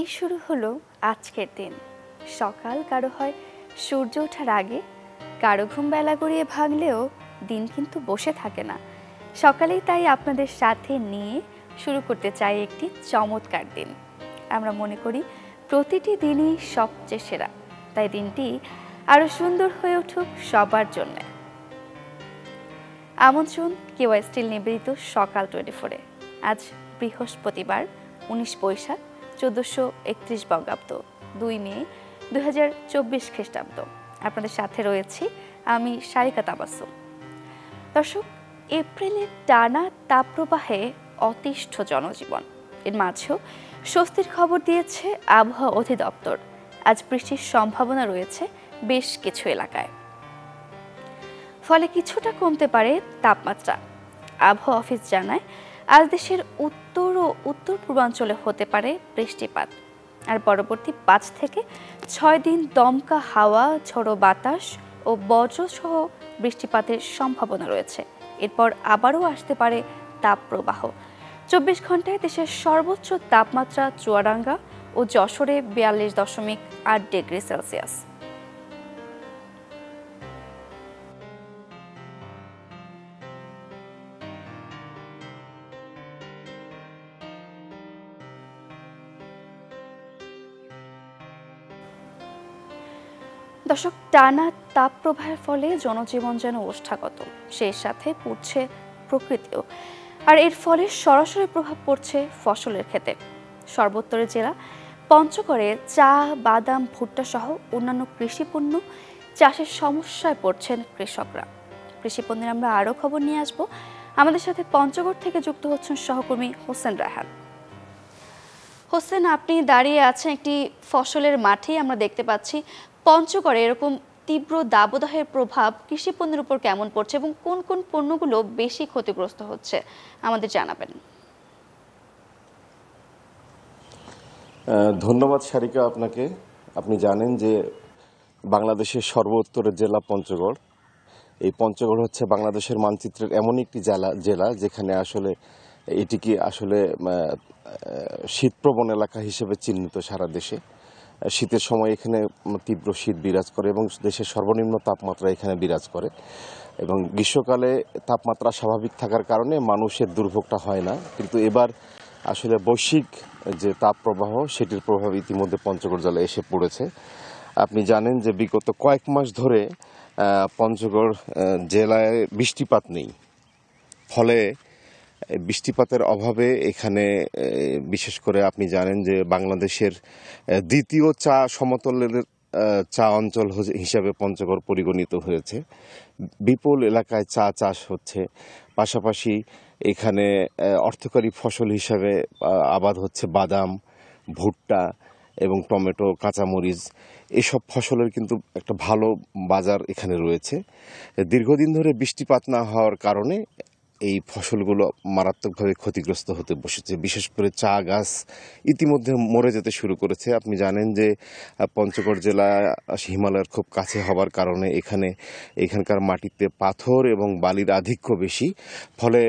এই শুরু হলো আজকের দিন। সকাল কারো হয় সূর্য ওঠার আগে, কারো ঘুম বেলা গড়িয়ে ভাঙলেও দিন কিন্তু বসে থাকে না। সকালেই তাই আপনাদের সাথে নিয়ে শুরু করতে চাই একটি চমৎকার দিন। আমরা মনে করি প্রতিটি দিনই সবচেয়ে সেরা, তাই দিনটি আরো সুন্দর হয়ে উঠুক সবার জন্য। আমন্ত্রণ কেওয়াই স্টিল নিবেদিত সকাল 24-এ। আজ বৃহস্পতিবার 19 বৈশাখ 1431 বঙ্গাব্দ, 2 মে 2024 খ্রিস্টাব্দ। আপনাদের সাথে রয়েছি আমি সারিকা তাবাসসুম। দর্শক, এপ্রিলের টানা তাপপ্রবাহে অতিষ্ঠ জনজীবন, এর মাঝেও স্বস্তির খবর দিয়েছে আবহাওয়া অধিদপ্তর। আজ বৃষ্টির সম্ভাবনা রয়েছে বেশ কিছু এলাকায়, ফলে কিছুটা কমতে পারে তাপমাত্রা। আবহাওয়া অফিস জানায় আজ দেশের উত্তর ও উত্তর পূর্বাঞ্চলে হতে পারে বৃষ্টিপাত, আর পরবর্তী 5 থেকে 6 দিন দমকা হাওয়া, ঝোড়ো বাতাস ও বজ্রসহ বৃষ্টিপাতের সম্ভাবনা রয়েছে। এরপর আবারও আসতে পারে তাপপ্রবাহ। 24 ঘন্টায় দেশের সর্বোচ্চ তাপমাত্রা চুয়াডাঙ্গা ও যশোরে 42.8 ডিগ্রি সেলসিয়াস। দর্শক, টানা তাপপ্রবাহের ফলে জনজীবন যেন ওষ্ঠাগত, সেই সাথে পড়ছে প্রকৃতিও, আর এর ফলে সরাসরি প্রভাব পড়ছে ফসলের ক্ষেতে। সর্বোত্তরের জেলা পঞ্চগড়ে চা, বাদাম, ভুট্টা সহ অন্যান্য কৃষিপণ্য চাষের সমস্যায় পড়ছেন কৃষকরা। কৃষিপণ্যের আমরা আরও খবর নিয়ে আসব। আমাদের সাথে পঞ্চগড় থেকে যুক্ত হচ্ছেন সহকর্মী হোসেন রায়হান। হোসেন, আপনি দাঁড়িয়ে আছেন একটি ফসলের মাঠে। আমরা দেখতে পাচ্ছি পঞ্চগড়ে এরকম তীব্র দাবদাহের প্রভাব কৃষিপণ্যের উপর কেমন পড়ছে এবং কোন কোন পণ্যগুলো বেশি ক্ষতিগ্রস্ত হচ্ছে আমাদের জানাবেন। ধন্যবাদ সারিকা আপনাকে। আপনি জানেন যে বাংলাদেশের সর্বোত্তরের জেলা পঞ্চগড়। এই পঞ্চগড় হচ্ছে বাংলাদেশের মানচিত্রের এমন একটি জেলা যেখানে আসলে এটিকে আসলে শীতপ্রবণ এলাকা হিসেবে চিহ্নিত সারা দেশে। শীতের সময় এখানে তীব্র শীত বিরাজ করে এবং দেশের সর্বনিম্ন তাপমাত্রা এখানে বিরাজ করে, এবং গ্রীষ্মকালে তাপমাত্রা স্বাভাবিক থাকার কারণে মানুষের দুর্ভোগটা হয় না। কিন্তু এবার আসলে বৈশ্বিক যে তাপপ্রবাহ, সেটির প্রভাব ইতিমধ্যে পঞ্চগড় জেলায় এসে পড়েছে। আপনি জানেন যে বিগত কয়েক মাস ধরে পঞ্চগড় জেলায় বৃষ্টিপাত নেই, ফলে বৃষ্টিপাতের অভাবে এখানে বিশেষ করে আপনি জানেন যে বাংলাদেশের দ্বিতীয় চা সমতলের চা অঞ্চল হিসাবে পঞ্চগড় পরিগণিত হয়েছে। বিপুল এলাকায় চা চাষ হচ্ছে, পাশাপাশি এখানে অর্থকরী ফসল হিসাবে আবাদ হচ্ছে বাদাম, ভুট্টা এবং টমেটো, কাঁচামরিচ। এসব ফসলের কিন্তু একটা ভালো বাজার এখানে রয়েছে। দীর্ঘদিন ধরে বৃষ্টিপাত না হওয়ার কারণে এই ফসলগুলো মারাত্মকভাবে ক্ষতিগ্রস্ত হতে বসেছে। বিশেষ করে চা গাছ ইতিমধ্যে মরে যেতে শুরু করেছে। আপনি জানেন যে পঞ্চগড় জেলা হিমালয়ের খুব কাছে হওয়ার কারণে এখানকার মাটিতে পাথর এবং বালির আধিক্য বেশি, ফলে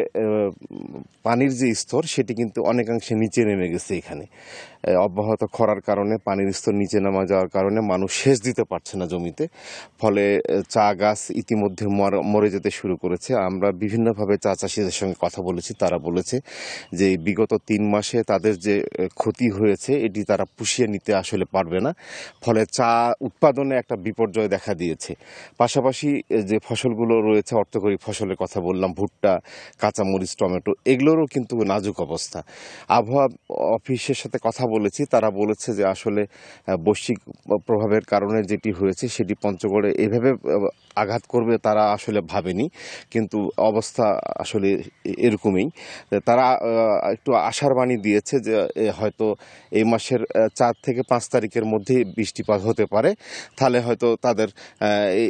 পানির যে স্তর সেটি কিন্তু অনেকাংশে নিচে নেমে গেছে। এখানে অব্যাহত খরার কারণে পানির স্তর নিচে নামা যাওয়ার কারণে মানুষ সেচ দিতে পারছে না জমিতে, ফলে চা গাছ ইতিমধ্যে মরে যেতে শুরু করেছে। আমরা বিভিন্নভাবে চা চাষিদের সঙ্গে কথা বলেছি, তারা বলেছে যে বিগত 3 মাসে তাদের যে ক্ষতি হয়েছে এটি তারা পুষিয়ে নিতে আসলে পারবে না, ফলে চা উৎপাদনে একটা বিপর্যয় দেখা দিয়েছে। পাশাপাশি যে ফসলগুলো রয়েছে, অর্থকরী ফসলের কথা বললাম, ভুট্টা, কাঁচামরিচ, টমেটো, এগুলোরও কিন্তু নাজুক অবস্থা। আবহাওয়া অফিসের সাথে কথা বলেছি, তারা বলেছে যে আসলে বৈশ্বিক প্রভাবের কারণে যেটি হয়েছে সেটি পঞ্চগড়ে এভাবে আঘাত করবে তারা আসলে ভাবেনি, কিন্তু অবস্থা আসলে এরকমই। তারা একটু আশার বাণী দিয়েছে যে হয়তো এই মাসের 4 থেকে 5 তারিখের মধ্যেই বৃষ্টিপাত হতে পারে, তাহলে হয়তো তাদের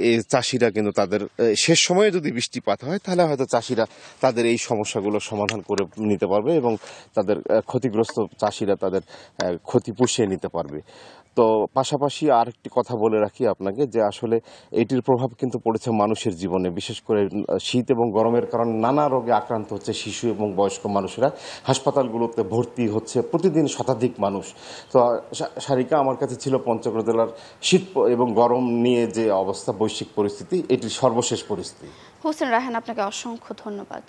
এই চাষিরা কিন্তু তাদের শেষ সময়ে যদি বৃষ্টিপাত হয় তাহলে হয়তো চাষিরা তাদের এই সমস্যাগুলো সমাধান করে নিতে পারবে এবং তাদের ক্ষতিগ্রস্ত চাষিরা তাদের ক্ষতি পুষিয়ে নিতে পারবে। তো পাশাপাশি আরেকটি কথা বলে রাখি আপনাকে যে আসলে এটির প্রভাব কিন্তু পড়েছে মানুষের জীবনে, বিশেষ করে শীত এবং গরমের কারণে নানা রোগে আক্রান্ত হচ্ছে শিশু এবং বয়স্ক মানুষেরা। হাসপাতালগুলোতে ভর্তি হচ্ছে প্রতিদিন শতাধিক মানুষ। তো সারিকা, আমার কাছে ছিল পঞ্চগড় জেলার শীত এবং গরম নিয়ে যে অবস্থা, বৈশ্বিক পরিস্থিতি, এটির সর্বশেষ পরিস্থিতি। হোসেন রায়হান, আপনাকে অসংখ্য ধন্যবাদ।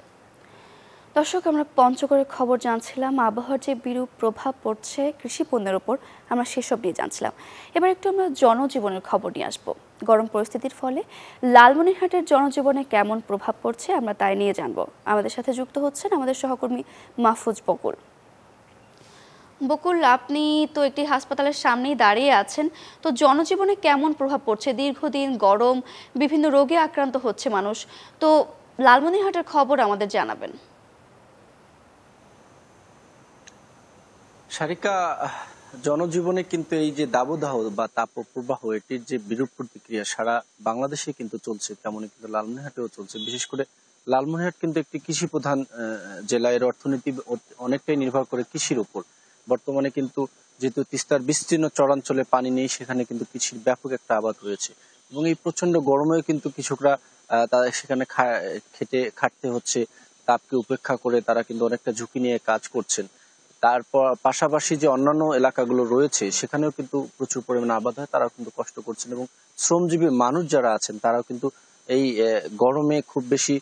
দর্শক, আমরা পঞ্চগড়ের খবর জানছিলাম, আবহাওয়ার যে বিরূপ প্রভাব পড়ছে কৃষি পণ্যের উপর আমরা সেসব নিয়ে জানছিলাম। এবার একটু আমরা জনজীবনের খবর নিয়ে আসবো। গরম পরিস্থিতির ফলে লালমনিরহাটের জনজীবনে কেমন প্রভাব পড়ছে আমরা তাই নিয়ে জানবো। আমাদের সাথে যুক্ত হচ্ছেন আমাদের সহকর্মী মাহফুজ বকুল। বকুল, আপনি তো একটি হাসপাতালের সামনেই দাঁড়িয়ে আছেন, তো জনজীবনে কেমন প্রভাব পড়ছে? দীর্ঘদিন গরম, বিভিন্ন রোগে আক্রান্ত হচ্ছে মানুষ, তো লালমনিরহাটের খবর আমাদের জানাবেন। সারিকা, জনজীবনে কিন্তু এই যে দাবদাহ বা তাপপ্রবাহ, এটির যে বিরূপ প্রতিক্রিয়া সারা বাংলাদেশে কিন্তু চলছে, তেমনই কিন্তু লালমনিরহাটেও চলছে। বিশেষ করে লালমনিরহাট কিন্তু একটি কৃষি প্রধান জেলা, এর অর্থনীতি অনেকটাই নির্ভর করে কৃষির উপর। বর্তমানে কিন্তু যেহেতু তিস্তার বিস্তীর্ণ চরাঞ্চলে পানি নেই, সেখানে কিন্তু কৃষির ব্যাপক একটা আবাদ রয়েছে এবং এই প্রচন্ড গরমেও কিন্তু কৃষকরা তাদের সেখানে খাটতে হচ্ছে। তাপকে উপেক্ষা করে তারা কিন্তু অনেকটা ঝুঁকি নিয়ে কাজ করছেন। তারপর পাশাপাশি যে অন্যান্য এলাকাগুলো রয়েছে সেখানেও কিন্তু প্রচুর পরিমাণে আবাদ হয়, তারাও কিন্তু কষ্ট করছেন এবং শ্রমজীবী মানুষ যারা আছেন তারাও কিন্তু এই গরমে খুব বেশি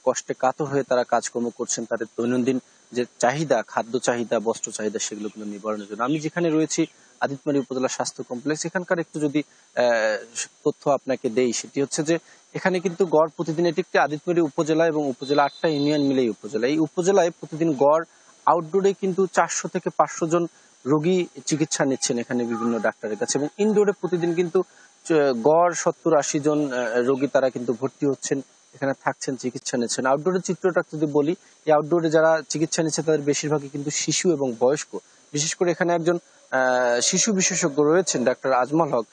কষ্টে কাতর হয়ে তারা কাজকর্ম করছেন তাদের দৈনন্দিন যে চাহিদা, খাদ্য চাহিদা, বস্ত্র চাহিদা, সেগুলো কিন্তু নিবারণের জন্য। আমি যেখানে রয়েছি আদিতমারি উপজেলা স্বাস্থ্য কমপ্লেক্স, এখানকার একটু যদি তথ্য আপনাকে দেই, সেটি হচ্ছে যে এখানে কিন্তু গড় প্রতিদিন, এটি একটি আদিতমারি উপজেলা এবং উপজেলা 8টা ইউনিয়ন মিলেই উপজেলা। এই উপজেলায় প্রতিদিন গড় আউটডোরে কিন্তু 400 থেকে 500 জন রোগী চিকিৎসা নিচ্ছেন এখানে বিভিন্ন ডাক্তারের কাছে, এবং ইনডোরে প্রতিদিন কিন্তু গড় 70-80 জন রোগী তারা কিন্তু ভর্তি হচ্ছেন, এখানে থাকছেন, চিকিৎসা নিচ্ছেন। আউটডোরের চিত্রটা যদি বলি, এই আউটডোরে যারা চিকিৎসা নিচ্ছে তাদের বেশিরভাগই কিন্তু শিশু এবং বয়স্ক। বিশেষ করে এখানে একজন শিশু বিশেষজ্ঞ রয়েছেন, ডাক্তার আজমল হক।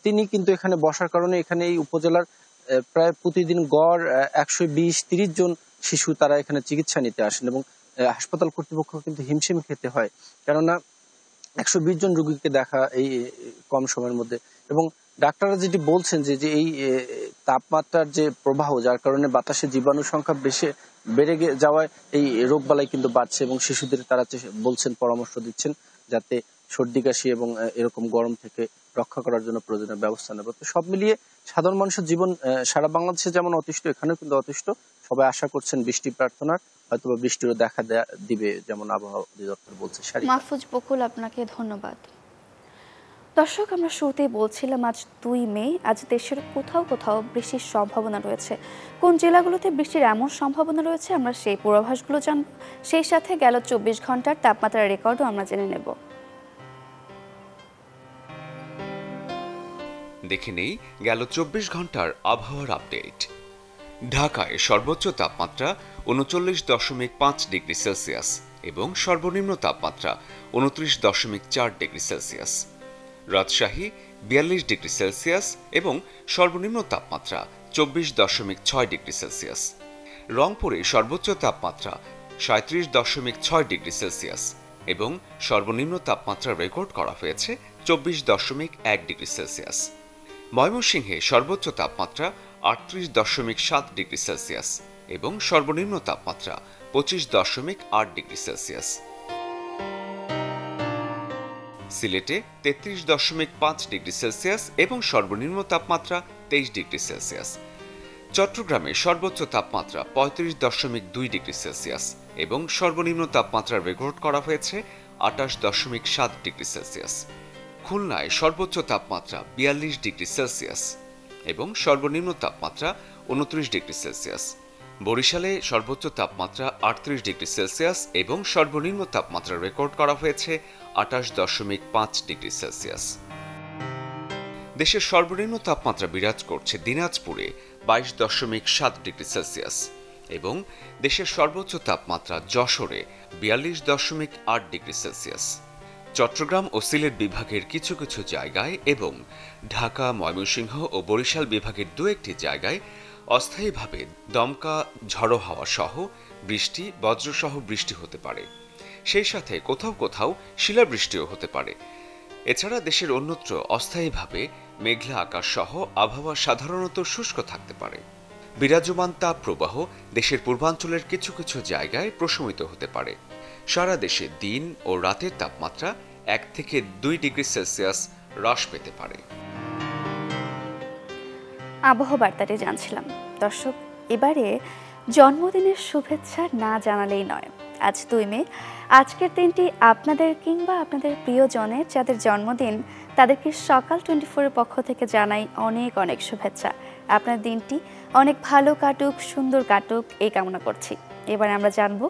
তিনি কিন্তু এখানে বসার কারণে এখানে এই উপজেলার প্রায় প্রতিদিন গড় 120-30 জন শিশু তারা এখানে চিকিৎসা নিতে আসেন এবং হাসপাতাল কর্তৃপক্ষ কিন্তু হিমশিম খেতে হয়, কেননা 120 জন রোগীকে দেখা এই কম সময়ের মধ্যে। এবং ডাক্তাররা যেটি বলছেন যে এই তাপমাত্রার যে প্রবাহ, যার কারণে বাতাসে জীবাণু সংখ্যা বেড়ে যাওয়ায় এই রোগবালাই কিন্তু বাড়ছে এবং শিশুদের তারা বলছেন, পরামর্শ দিচ্ছেন যাতে সর্দি কাশি এবং এরকম গরম থেকে রক্ষা করার জন্য প্রয়োজনীয় ব্যবস্থা নেব। তো সব মিলিয়ে সাধারণ মানুষের জীবন সারা বাংলাদেশে যেমন অতিষ্ঠ, এখানেও কিন্তু অতিষ্ঠ। সবাই আশা করছেন বৃষ্টি প্রার্থনার, হয়তো বৃষ্টিরও দেখা দিবে, যেমন আবহাওয়া অধিদপ্তর বলছে। মাহফুজ বকুল, আপনাকে ধন্যবাদ। দর্শক, আমরা শুরুতেই বলছিলাম আজ 2 মে, আজ দেশের কোথাও কোথাও বৃষ্টির সম্ভাবনা রয়েছে। কোন জেলাগুলোতে বৃষ্টির এমন সম্ভাবনা রয়েছে আমরা সেই পূর্বাভাসগুলো জানব, সেই সাথে গেল 24 ঘন্টার তাপমাত্রার রেকর্ডও আমরা জেনে নেব। দেখে নেই গেল 24 ঘন্টার আবহাওয়ার আপডেট। ঢাকায় সর্বোচ্চ তাপমাত্রা 39.5 ডিগ্রি সেলসিয়াস এবং সর্বনিম্ন তাপমাত্রা 29.4 degree Celsius. Rajshahi 42 degree Celsius এবং সর্বনিম্ন তাপমাত্রা 24.6 ডিগ্রি সেলসিয়াস। রংপুরে সর্বোচ্চ তাপমাত্রা 37.6 ডিগ্রি সেলসিয়াস এবং সর্বনিম্ন তাপমাত্রা রেকর্ড করা হয়েছে 24.1 ডিগ্রি সেলসিয়াস। ময়মনসিংহে সর্বোচ্চ তাপমাত্রা 38.7 ডিগ্রি সেলসিয়াস এবং সর্বনিম্ন তাপমাত্রা 25.8 ডিগ্রি সেলসিয়াস। সিলেটে 33.5 ডিগ্রি সেলসিয়াস এবং সর্বনিম্ন তাপমাত্রা 23 ডিগ্রি সেলসিয়াস। চট্টগ্রামে সর্বোচ্চ তাপমাত্রা 35.2 ডিগ্রি সেলসিয়াস এবং সর্বনিম্ন তাপমাত্রা রেকর্ড করা হয়েছে 28.7 ডিগ্রি সেলসিয়াস। খুলনায় সর্বোচ্চ তাপমাত্রা 42 ডিগ্রি সেলসিয়াস এবং সর্বনিম্ন তাপমাত্রা 29 ডিগ্রি সেলসিয়াস। বরিশালে সর্বোচ্চ তাপমাত্রা 38 ডিগ্রি সেলসিয়াস এবং সর্বনিম্ন তাপমাত্রা রেকর্ড করা হয়েছে 28.5 ডিগ্রি সেলসিয়াস। দেশের সর্বনিম্ন তাপমাত্রা বিরাজ করছে দিনাজপুরে 22.7 ডিগ্রি সেলসিয়াস এবং দেশের সর্বোচ্চ তাপমাত্রা যশোরে 42.8 ডিগ্রি সেলসিয়াস। চট্টগ্রাম ও সিলেট বিভাগের কিছু কিছু জায়গায় এবং ঢাকা, ময়মনসিংহ ও বরিশাল বিভাগের 2-1টি জায়গায় অস্থায়ীভাবে দমকা ঝড়ো হাওয়া সহ বৃষ্টি, বজ্রসহ বৃষ্টি হতে পারে। সেই সাথে কোথাও কোথাও শিলাবৃষ্টিও হতে পারে। এছাড়া দেশের অন্যত্র অস্থায়ীভাবে মেঘলা আকাশ সহ আবহাওয়া সাধারণত শুষ্ক থাকতে পারে। বিরাজমান তাপ প্রবাহ দেশের পূর্বাঞ্চলের কিছু কিছু জায়গায় প্রশমিত হতে পারে। সারা দেশে দিন ও রাতের তাপমাত্রা 1 থেকে 2 ডিগ্রি সেলসিয়াস হ্রাস পেতে পারে। আবহাওয়া বার্তাটি জানছিলাম। দর্শক, এবারে জন্মদিনের শুভেচ্ছা না জানালেই নয়। আজ 2 মে। আজকের দিনটি আপনাদের কিংবা আপনাদের প্রিয়জনের যাদের জন্মদিন তাদেরকে সকাল 24-এর পক্ষ থেকে জানাই অনেক অনেক শুভেচ্ছা। আপনার দিনটি অনেক ভালো কাটুক, সুন্দর কাটুক এই কামনা করছি। এবার আমরা জানব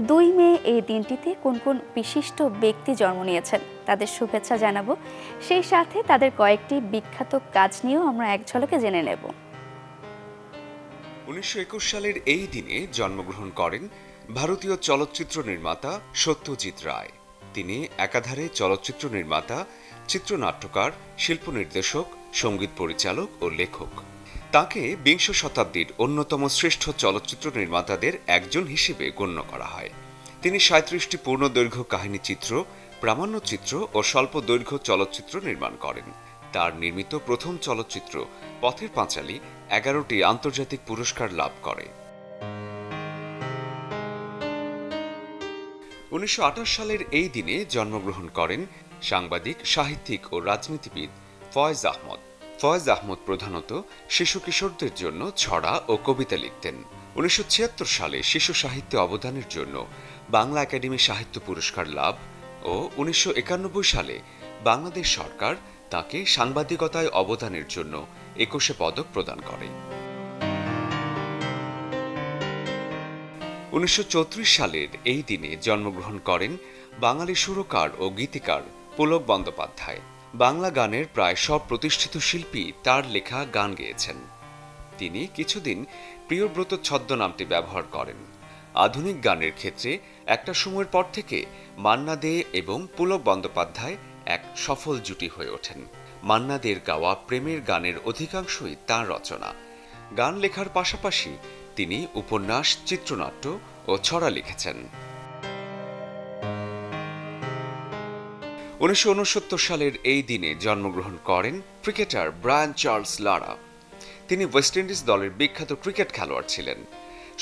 2 মে এই দিনটিতে কোন কোন বিশিষ্ট ব্যক্তি জন্ম নিয়েছেন, তাদের শুভেচ্ছা জানাবো। সেই সাথে তাদের কয়েকটি বিখ্যাত কাজ নিয়েও আমরা এক ঝলকে জেনে নেব। 1921 সালের এই দিনে জন্মগ্রহণ করেন ভারতীয় চলচ্চিত্র নির্মাতা সত্যজিৎ রায়। তিনি একাধারে চলচ্চিত্র নির্মাতা, চিত্রনাট্যকার, শিল্প নির্দেশক, সঙ্গীত পরিচালক ও লেখক। তাকে বিংশ শতাব্দীর অন্যতম শ্রেষ্ঠ চলচ্চিত্র নির্মাতাদের একজন হিসেবে গণ্য করা হয়। তিনি 37টি পূর্ণদৈর্ঘ্য কাহিনীচিত্র, প্রামাণ্যচিত্র ও স্বল্প দৈর্ঘ্য চলচ্চিত্র নির্মাণ করেন। তার নির্মিত প্রথম চলচ্চিত্র পথের পাঁচালী 11টি আন্তর্জাতিক পুরস্কার লাভ করে। 1928 সালের এই দিনে জন্মগ্রহণ করেন সাংবাদিক, সাহিত্যিক ও রাজনীতিবিদ ফয়েজ আহমদ। ফয়েজ আহমদ প্রধানত শিশু কিশোরদের জন্য ছড়া ও কবিতা লিখতেন। 1976 সালে শিশু সাহিত্যে অবদানের জন্য বাংলা একাডেমি সাহিত্য পুরস্কার লাভ ও 1991 সালে বাংলাদেশ সরকার তাকে সাংবাদিকতায় অবদানের জন্য 21 পদক প্রদান করে। 1934 সালের এই দিনে জন্মগ্রহণ করেন বাঙালি সুরকার ও গীতিকার পুলক বন্দ্যোপাধ্যায়। বাংলা গানের প্রায় সব প্রতিষ্ঠিত শিল্পী তার লেখা গান গেয়েছেন। তিনি কিছুদিন প্রিয়ব্রত ছদ্মনামটি ব্যবহার করেন। আধুনিক গানের ক্ষেত্রে একটা সময়ের পর থেকে মান্না দে এবং পুলক বন্দ্যোপাধ্যায় এক সফল জুটি হয়ে ওঠেন। মান্না দের গাওয়া প্রেমের গানের অধিকাংশই তাঁর রচনা। গান লেখার পাশাপাশি তিনি উপন্যাস, চিত্রনাট্য ও ছড়া লিখেছেন। 1969 সালের এই দিনে জন্মগ্রহণ করেন ক্রিকেটার ব্রায়ান চার্লস লারা। তিনি ওয়েস্ট ইন্ডিজ দলের বিখ্যাত ক্রিকেট খেলোয়াড় ছিলেন।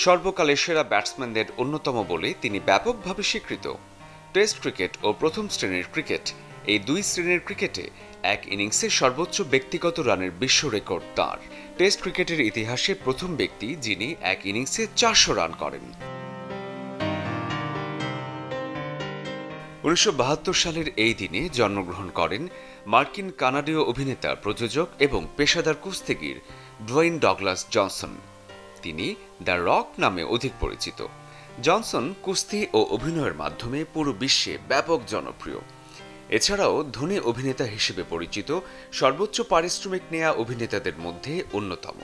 সর্বকালের সেরা ব্যাটসম্যানদের অন্যতম বলে তিনি ব্যাপকভাবে স্বীকৃত। টেস্ট ক্রিকেট ও প্রথম শ্রেণীর ক্রিকেট, এই 2 শ্রেণীর ক্রিকেটে এক ইনিংসে সর্বোচ্চ ব্যক্তিগত রানের বিশ্ব রেকর্ড তাঁর। টেস্ট ক্রিকেটের ইতিহাসে প্রথম ব্যক্তি যিনি এক ইনিংসে 400 রান করেন। 1972 সালের এই দিনে জন্মগ্রহণ করেন মার্কিন কানাডীয় অভিনেতা, প্রযোজক এবং পেশাদার কুস্তিগির ডোয়েইন ডগলাস জনসন। তিনি দ্য রক নামে অধিক পরিচিত। জনসন কুস্তি ও অভিনয়ের মাধ্যমে পুরো বিশ্বে ব্যাপক জনপ্রিয়। এছাড়াও ধনী অভিনেতা হিসেবে পরিচিত, সর্বোচ্চ পারিশ্রমিক নেয়া অভিনেতাদের মধ্যে অন্যতম।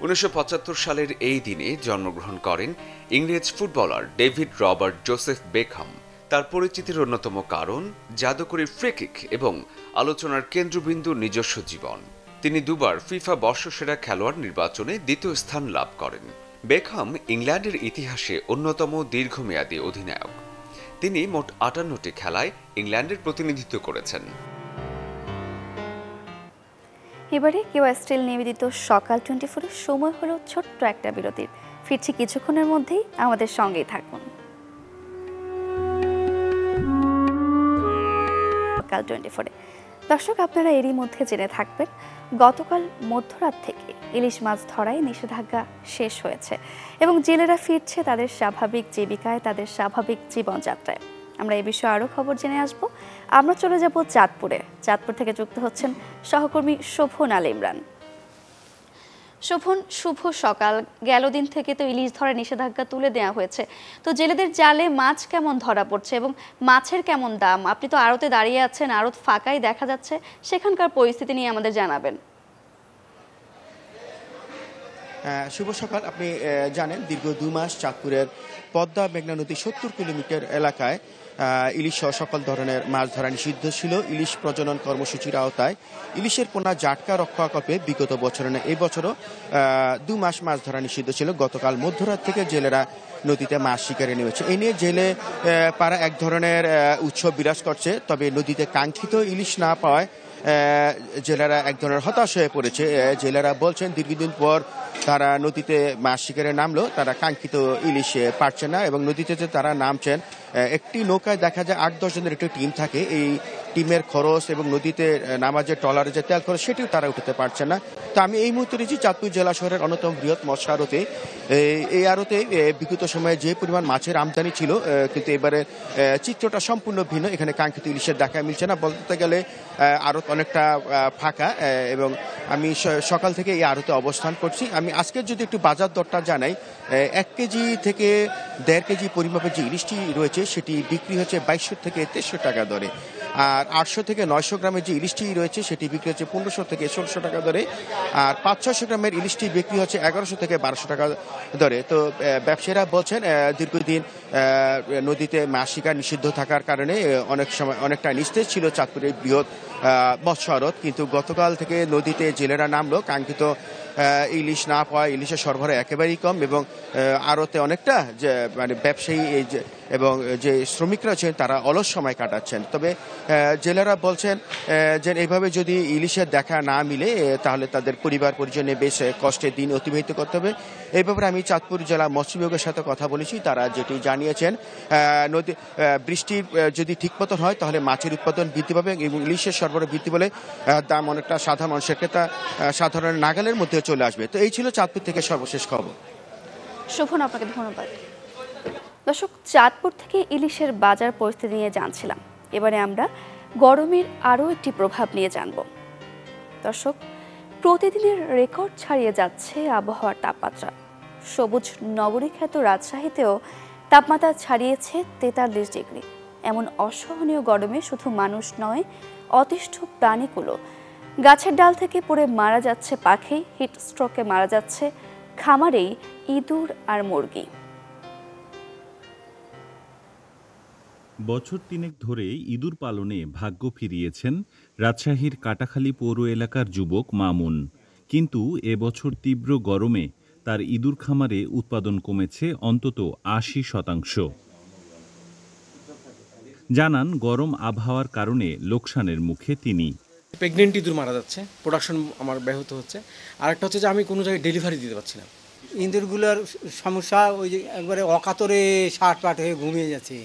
1975 সালের এই দিনে জন্মগ্রহণ করেন ইংরেজ footballer David Robert Joseph Beckham. তার পরিচিতির অন্যতম কারণ জাদুকরী ফ্রি কিক এবং আলোচনার কেন্দ্রবিন্দু নিজস্ব জীবন। তিনি 2 বার ফিফা বর্ষসেরা খেলোয়াড় নির্বাচনে 2য় স্থান লাভ করেন। বেকহাম ইংল্যান্ডের ইতিহাসে অন্যতম দীর্ঘমেয়াদী অধিনায়ক। তিনি মোট 58টি খেলায় ইংল্যান্ডের প্রতিনিধিত্ব করেছেন। এবারে কেউ স্টিল নিবেদিত সকাল 24-এর সময় হলো ছোট্ট একটা বিরতির। ফিরছি কিছুক্ষণের মধ্যেই, আমাদের সঙ্গেই থাকুন। সকাল 24-এ দর্শক, আপনারা এরই মধ্যে জেনে থাকবেন গতকাল মধ্যরাত থেকে ইলিশ মাছ ধরায় নিষেধাজ্ঞা শেষ হয়েছে এবং জেলেরা ফিরছে তাদের স্বাভাবিক জীবিকায়, তাদের স্বাভাবিক জীবনযাত্রায়। আমরা এই বিষয়ে আরও খবর জেনে আসব। আমরা চলে যাব চাঁদপুরে। চাঁদপুর থেকে যুক্ত হচ্ছেন সহকর্মী শোভন আল ইমরান। শোভন, শুভ সকাল। গেল দিন থেকে তো ইলিশ ধরার নিষেধাজ্ঞা তুলে দেওয়া হয়েছে, তো জেলেদের জালে মাছ কেমন ধরা পড়ছে এবং মাছের কেমন দাম? আপনি তো আড়তে দাঁড়িয়ে আছেন, আড়ত ফাঁকাই দেখা যাচ্ছে, সেখানকার পরিস্থিতি নিয়ে আমাদের জানাবেন। শুভ সকাল। আপনি জানেন দীর্ঘ 2 মাস চাঁদপুরের পদ্মা মেঘনা নদী 70 কিলোমিটার এলাকায় ইলিশ সহ সকল ধরনের মাছ ধরা নিষিদ্ধ ছিল। ইলিশ প্রজনন কর্মসূচির আওতায় ইলিশের পোনা জাটকা রক্ষাকল্পে বিগত বছরে এই বছরও 2 মাস মাছ ধরা নিষিদ্ধ ছিল। গতকাল মধ্যরাত থেকে জেলেরা নদীতে মাছ শিকারে নেমেছে। এই নিয়ে জেলে পাড়া এক ধরনের উৎসব বিরাজ করছে। তবে নদীতে কাঙ্ক্ষিত ইলিশ না পাওয়ায় জেলেরা এক ধরনের হতাশ হয়ে পড়েছে। জেলেরা বলছেন দীর্ঘদিন পর তারা নদীতে মাছ শিকারে নামলো, তারা কাঙ্ক্ষিত ইলিশ পাচ্ছে না এবং নদীতে যে তারা নামছেন একটি নৌকায় দেখা যায় 8-10 জনের একটি টিম থাকে। এই টিমের খরচ এবং নদীতে নামা যে ট্রলারে যে তেল খরচ সেটিও তারা উঠাতে পারছে না। তো আমি এই মুহূর্তে রয়েছি চাঁদপুর জেলা শহরের অন্যতম বৃহৎ মৎস্য আড়তে। এই আড়তে বিগত সময়ে যে পরিমাণ মাছের আমদানি ছিল, কিন্তু এবারে চিত্রটা সম্পূর্ণ ভিন্ন। এখানে কাঙ্ক্ষিত ইলিশের দেখা মিলছে না, বলতে গেলে আড়ত অনেকটা ফাঁকা। এবং আমি সকাল থেকে এই আড়তে অবস্থান করছি। আমি আজকের যদি একটু বাজার দরটা জানাই, 1 কেজি থেকে 1.5 কেজি পরিমাপের যে ইলিশটি রয়েছে সেটি বিক্রি হচ্ছে 2200 থেকে 2300 টাকা দরে। আর 800 থেকে 900 গ্রামের যে ইলিশটি রয়েছে সেটি বিক্রি হচ্ছে 1500 থেকে 1600 টাকা দরে। আর 500-600 গ্রামের ইলিশটি বিক্রি হচ্ছে 1100 থেকে 1200 টাকা দরে। তো ব্যবসায়ীরা বলছেন দীর্ঘদিন নদীতে মাছ শিকার নিষিদ্ধ থাকার কারণে অনেক সময় অনেকটা নিস্তেজ ছিল চাঁদপুরের বৃহৎ মৎস্য আড়ত। কিন্তু গতকাল থেকে নদীতে জেলেরা নামলো, কাঙ্ক্ষিত ইলিশ না পাওয়া, ইলিশের সরবরাহ একেবারেই কম এবং আড়তে অনেকটা যে মানে ব্যবসায়ী এবং যে শ্রমিকরা আছেন তারা অলস সময় কাটাচ্ছেন। তবে জেলেরা বলছেন যে এইভাবে যদি ইলিশের দেখা না মিলে তাহলে তাদের পরিবার পরিজনে বেশ কষ্টের দিন অতিবাহিত করতে হবে। এই ব্যাপারে আমি চাঁদপুর জেলা মৎস্য বিভাগের সাথে কথা বলেছি। তারা যেটি জানিয়েছেন নদী বৃষ্টির যদি ঠিক মতন হয় তাহলে মাছের উৎপাদন বৃদ্ধি পাবে এবং ইলিশের সরবরাহ বৃদ্ধি পেলে দাম অনেকটা সাধারণ মানুষের ক্রেতা সাধারণ নাগালের মধ্যে চলে আসবে। তো এই ছিল চাঁদপুর থেকে সর্বশেষ খবর। শোভন, আপনাকে ধন্যবাদ। দর্শক, চাঁদপুর থেকে ইলিশের বাজার পরিস্থিতি নিয়ে জানছিলাম। এবারে আমরা গরমের আরও একটি প্রভাব নিয়ে জানব। দর্শক, প্রতিদিনের রেকর্ড ছাড়িয়ে যাচ্ছে আবহাওয়ার তাপমাত্রা। সবুজ নগরী খ্যাত রাজশাহীতেও তাপমাত্রা ছাড়িয়েছে 43 ডিগ্রি। এমন অসহনীয় গরমে শুধু মানুষ নয়, অতিষ্ঠ প্রাণীগুলো। গাছের ডাল থেকে পড়ে মারা যাচ্ছে পাখি, হিট স্ট্রোকে মারা যাচ্ছে খামারেই ইঁদুর আর মুরগি। বছর 3 ধরে ইঁদুর পালনে ভাগ্য ফিরিয়েছেন রাজশাহীর কাটাখালী পৌর এলাকার যুবক মামুন। কিন্তু এবছর তীব্র গরমে তার ইঁদুর খামারে উৎপাদন কমেছে অন্তত 80%। জানান গরম আবহাওয়ার কারণে লোকসানের মুখে তিনি। প্রেগনেন্ট ইঁদুর মারা যাচ্ছে, প্রোডাকশন আমার ব্যাহত হচ্ছে। আর একটা হচ্ছে যে আমি কোনো জায়গায় ডেলিভারি দিতে পারছি না। ইঁদুরগুলোর সমস্যা ওই যে একবারে অকাতরে শাটপাট হয়ে ঘুমিয়ে যাচ্ছে,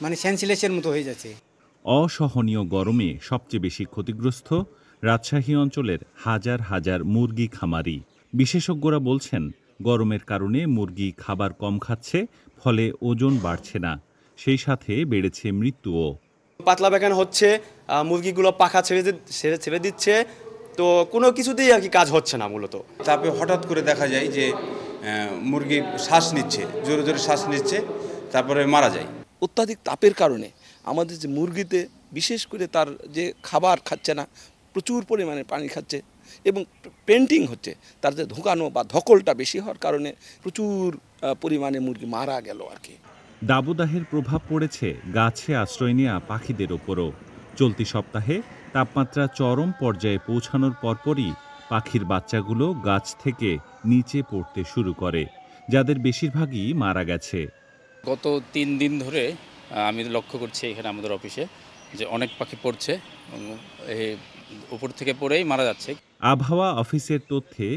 মানে সেন্সলেসের মতো হয়ে যাচ্ছে। অসহনীয় গরমে সবচেয়ে বেশি ক্ষতিগ্রস্ত রাজশাহী অঞ্চলের হাজার হাজার মুরগি খামারি। বিশেষজ্ঞরা বলছেন গরমের কারণে মুরগি খাবার কম খাচ্ছে, ফলে ওজন বাড়ছে না, সেই সাথে বেড়েছে মৃত্যুও। পাতলা পায়খানা হচ্ছে, মুরগিগুলো পাখা ছেড়ে দিচ্ছে, তো কোনো কিছুতেই আর কি কাজ হচ্ছে না। মূলত তাপে হঠাৎ করে দেখা যায় যে মুরগি শ্বাস নিচ্ছে, জোরে জোরে শ্বাস নিচ্ছে, তারপরে মারা যায়। অত্যাধিক তাপের কারণে আমাদের যে মুরগিতে বিশেষ করে তার যে খাবার খাচ্ছে না, প্রচুর পরিমাণে পানি খাচ্ছে এবং পেন্টিং হচ্ছে, তার যে ধোকানো বা ধকলটা বেশি হওয়ার কারণে প্রচুর পরিমাণে মুরগি মারা গেল আর কি। দাবদাহের প্রভাব পড়েছে গাছে আশ্রয় নেওয়া পাখিদের ওপরও। চলতি সপ্তাহে তাপমাত্রা চরম পর্যায়ে পৌঁছানোর পরপরই পাখির বাচ্চাগুলো গাছ থেকে নিচে পড়তে শুরু করে, যাদের বেশিরভাগই মারা গেছে। গত 3 দিন ধরে আমি লক্ষ্য করছি এখানে আমাদের অফিসে যে অনেক পাখি পড়ছে, উপর থেকে পড়েই মারা যাচ্ছে। আবহাওয়া অফিসের তথ্যে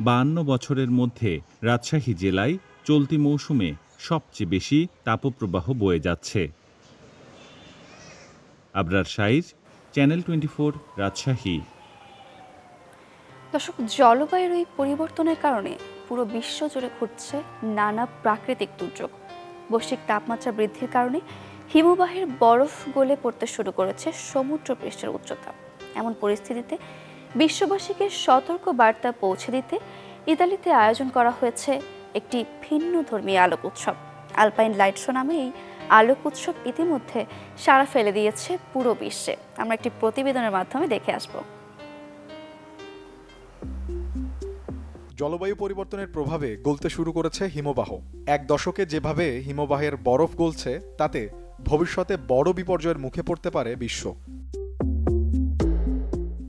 52 বছরের মধ্যে রাজশাহী জেলায় চলতি মৌসুমে সবচেয়ে বেশি তাপপ্রবাহ বয়ে যাচ্ছে। আবরার শাইর, চ্যানেল 24, রাজশাহী। দর্শক, জলবায়ুর এই পরিবর্তনের কারণে পুরো বিশ্ব জুড়ে ঘটছে নানা প্রাকৃতিক দুর্যোগ। বৈশ্বিক তাপমাত্রা বৃদ্ধির কারণে হিমবাহের বরফ গলে পড়তে শুরু করেছে সমুদ্র পৃষ্ঠের উচ্চতা। এমন পরিস্থিতিতে বিশ্ববাসীকে সতর্ক বার্তা পৌঁছে দিতে ইতালিতে আয়োজন করা হয়েছে একটি ভিন্ন ধর্মী আলোক উৎসব। আলপাইন লাইট শো নামে এই আলোক উৎসব ইতিমধ্যে সাড়া ফেলে দিয়েছে পুরো বিশ্বে। আমরা একটি প্রতিবেদনের মাধ্যমে দেখে আসব। জলবায়ু পরিবর্তনের প্রভাবে গলতে শুরু করেছে হিমবাহ। এক দশকে যেভাবে হিমবাহের বরফ গলছে তাতে ভবিষ্যতে বড় বিপর্যয়ের মুখে পড়তে পারে বিশ্ব।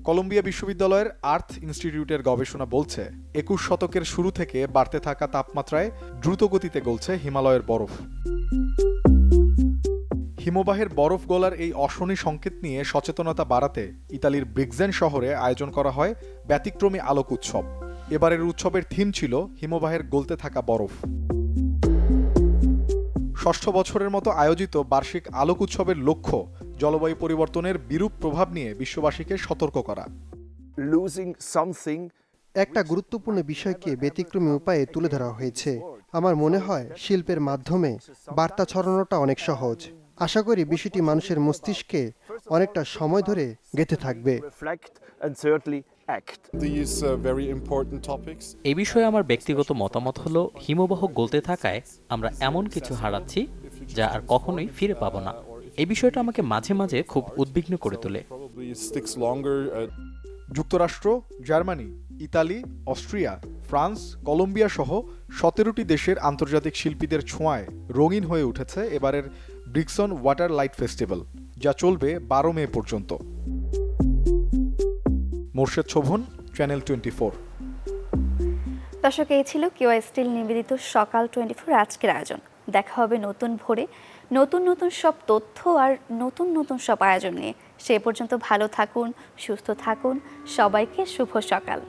কলম্বিয়া বিশ্ববিদ্যালয়ের আর্থ ইনস্টিটিউটের গবেষণা বলছে 21 শতকের শুরু থেকে বাড়তে থাকা তাপমাত্রায় দ্রুত গতিতে গলছে হিমালয়ের বরফ। হিমবাহের বরফ গলার এই অশনি সংকেত নিয়ে সচেতনতা বাড়াতে ইতালির ব্রিক্সেন শহরে আয়োজন করা হয় ব্যতিক্রমী আলোক উৎসব। এবারের উৎসবের থিম ছিল হিমবাহের গলতে থাকা বরফ। ষষ্ঠ বছরের মতো আয়োজিত বার্ষিক আলোক উৎসবের লক্ষ্য জলবায়ু পরিবর্তনের বিরূপ প্রভাব নিয়ে বিশ্ববাসীকে সতর্ক করা। একটা গুরুত্বপূর্ণ বিষয়কে ব্যতিক্রমী উপায়ে তুলে ধরা হয়েছে। আমার মনে হয় শিল্পের মাধ্যমে বার্তা ছড়ানোটা অনেক সহজ। আশা করি বিষয়টি মানুষের মস্তিষ্কে অনেকটা সময় ধরে গেঁথে থাকবে। এই বিষয়ে আমার ব্যক্তিগত মতামত হলো, হিমবাহ গলতে থাকায় আমরা এমন কিছু হারাচ্ছি যা আর কখনোই ফিরে পাবো না। এই বিষয়টা আমাকে মাঝে মাঝে খুব উদ্বিগ্ন করে তোলে। যুক্তরাষ্ট্র, Germany, Italy, Austria, France, Colombia সহ 17টি দেশের আন্তর্জাতিক শিল্পীদের ছোঁয়ায় রঙিন হয়ে উঠেছে এবারের ব্রিক্সন ওয়াটার লাইট ফেস্টিভ্যাল, যা চলবে 12 মে পর্যন্ত। মোর্শেদ শোভন, চ্যানেল 24। দর্শক, এই ছিল কিউআই স্টিল নিবেদিত সকাল 24 আজকের আয়োজন। দেখা হবে নতুন ভোরে নতুন নতুন সব তথ্য আর নতুন নতুন সব আয়োজন নিয়ে। সে পর্যন্ত ভালো থাকুন, সুস্থ থাকুন। সবাইকে শুভ সকাল।